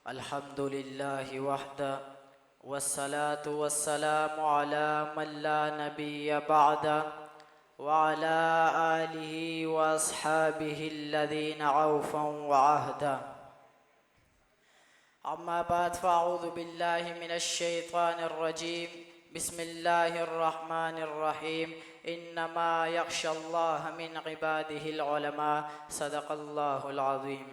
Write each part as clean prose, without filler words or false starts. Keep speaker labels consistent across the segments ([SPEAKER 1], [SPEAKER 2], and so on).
[SPEAKER 1] अल्हम्दुलिल्लाहि वहदा वस्सलातु वस्सलामु अला मन ला नबिय्य बअदा व अला आलिहि व अस्हाबिहि अल्लज़ीना औफ़ौ व अहदा। अम्मा बाद फ़अऊज़ु बिल्लाहि मिनश शैतानिर रजीम। बिस्मिल्लाहिर रहमानिर रहीम। इन्नमा यख्शल्लाह मिन इबादिहिल उलमा। सदक़ल्लाहुल अज़ीम।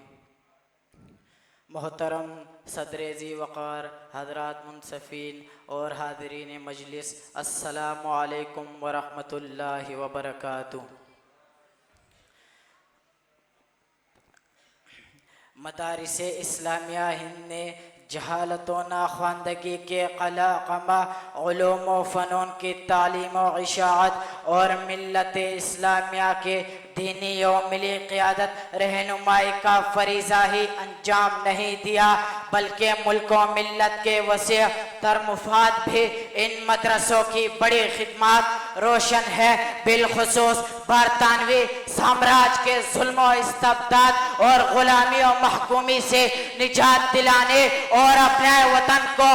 [SPEAKER 1] मोहतरम सदर ज़ी वक़ार हज़रात मुंसफ़ीन और हाज़रीन मजलिस, अस्सलामु अलैकुम व रहमतुल्लाहि व बरकातुहू। मदारिस इस्लामिया हिंद ने जहालत व नाख्वानदगी के क़लाक़मा उलूम व फ़नून की तालीम व इशाअत और मिल्लत इस्लामिया के दीनी व मिली क़ियादत रहनुमाई का फ़रीज़ा ही अंजाम नहीं दिया, बल्कि मुल्क व मिल्लत के वसीअ तर मुफाद भी इन मदरसों की बड़ी खिदमत रोशन है। बिलखुसूस बरतानवी साम्राज्य के जुल्म व इस्तबदाद और गुलामी और महकूमी से निजात दिलाने और अपने वतन को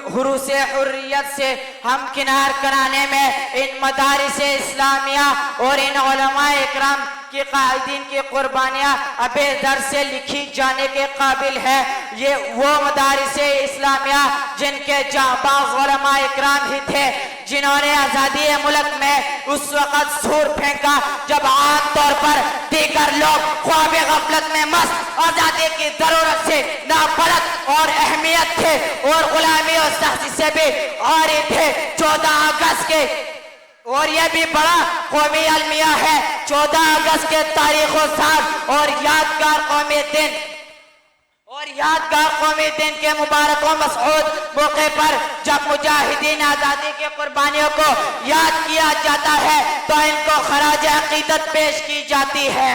[SPEAKER 1] हुरूसे हुर्रियत से हमकिनार कराने में इन मदारिस इस्लामिया और इन उलमाए इकराम की कायदीन की कुर्बानियाँ अबेदर से लिखी जाने के काबिल है। ये वो मदारिस इस्लामिया जिनके जाबाज उलमाए इकराम ही थे जिन्होंने आज़ादी मुल्क में उस वक़्त सूर फेंका जब आम तौर पर दीगर लोग ख्वाब गफलत में मस्त आज़ादी की ज़रूरत से नाबलद और अहमियत थे और गुलामी और सख्ती से भी आरी थे। 14 अगस्त के और यह भी बड़ा कौमी अलमिया है। 14 अगस्त के तारीख व साल और यादगार कौमी दिन के मुबारक व मसऊद मौके पर जब मुजाहिदीन आज़ादी की कुर्बानियों को याद किया जाता है तो इनको खराज अकीदत पेश की जाती है।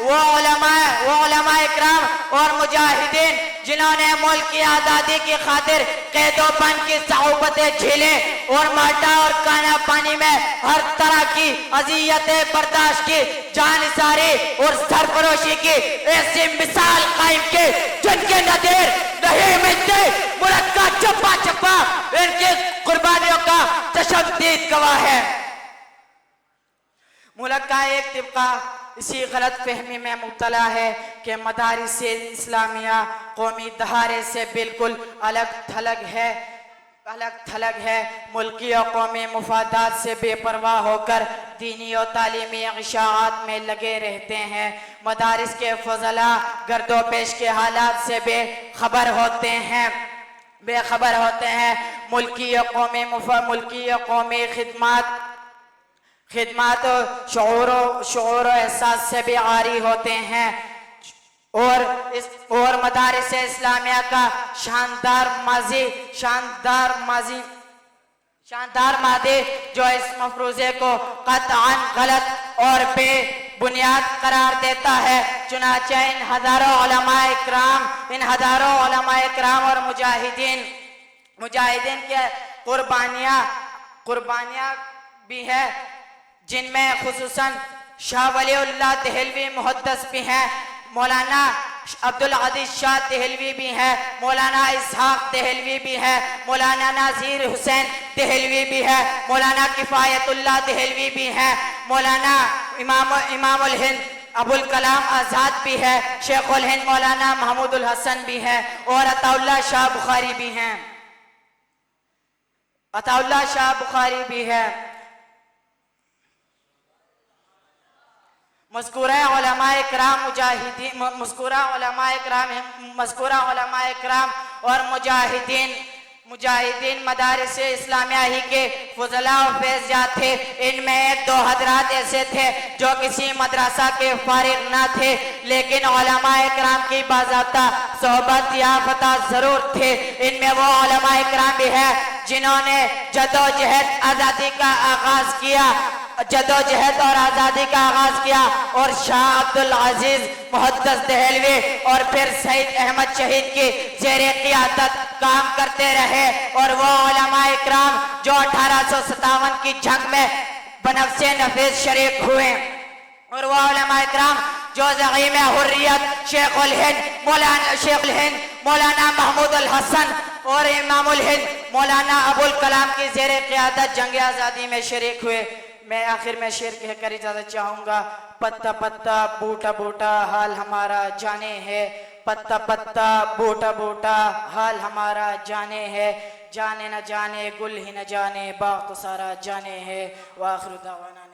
[SPEAKER 1] वो उलमा इकराम और मुजाहिदीन जिन्होंने मुल्क की आज़ादी की खातिर कैदोपन की सऊबतें झेले और माटा और खाना पानी में हर तरह की अज़ियतें बर्दाश्त की, जानिसारी और सरफरोशी की ऐसी मिसाल कायम की जिनके नज़ीर नहीं मिलते। मुल्क का चप्पा चप्पा इनकी कुर्बानियों का तशद्दुद गवाह है। मुल्क का एक तबका इसी गलत फहमी में मुब्तला है कि मदारिस इस्लामिया कौमी दहारे से बिल्कुल अलग थलग है। मुल्की और कौमी मुफादात से बेपरवाह होकर दीनी और तालीमी इशाअत में लगे रहते हैं। मदारिस के फजला गर्दोपेश के हालात से बेखबर होते हैं। मुल्की और कौमी खिदमत शऊर एहसास से भी आरी होते हैं और मदारिस इस्लामिया का शानदार मादी जो इस मफरूज़े को क़त्अन गलत और बेबुनियाद करार देता है। चुनांचे इन हज़ारों उलमाए इकराम और मुजाहिदीन के कुर्बानियाँ भी है, जिनमें खुसूसन शाह वलीउल्लाह देहलवी मुहद्दिस भी हैं, मौलाना अब्दुल अज़ीज़ शाह देहलवी भी हैं, मौलाना इसहाक देहलवी भी हैं, मौलाना नाज़िर हुसैन देहलवी भी है, मौलाना किफ़ायतुल्लाह देहलवी भी हैं, मौलाना इमामुल हिंद अबुल कलाम आज़ाद भी है, शेखुल हिंद मौलाना महमूदुल हसन भी हैं और अताउल्लाह शाह बुखारी भी है। मज़कूरा उलमाए इकराम और मुजाहिदीन मदारिस इस्लामिया ही के फजला और फैज़यात थे। इनमें 1-2 हज़रात ऐसे थे जो किसी मदरसा के फारिग ना थे, लेकिन उलमाए इकराम की बाज़ाब्ता सोहबत याफ़ता ज़रूर थे। इनमें वो उलमाए इकराम भी है जिन्होंने जदोजहद आज़ादी का आगाज़ किया और शाह अब्दुल अज़ीज़ मुहद्दिस देहलवी और फिर सईद अहमद शहीद की ज़ेरे क़ियादत काम करते रहे। और वो उलमाए इकराम जो 1857 की जंग में बनफ़्से नफ़ीस शरीक हुए और वह उलमा इकराम जो ज़ईम हुर्रियत शेखुल हिंद मौलाना महमूद अल हसन और इमामुल हिंद मौलाना अबुल कलाम की ज़ेर क़ियादत जंग आज़ादी में शरीक हुए। मैं आखिर में शेर कहकर इजाज़त चाहूँगा। पत्ता पत्ता बूटा बूटा हाल हमारा जाने है, पत्ता पत्ता बूटा बूटा हाल हमारा जाने है, जाने न जाने गुल ही न जाने बाग तो सारा जाने है। वाखिर दावाना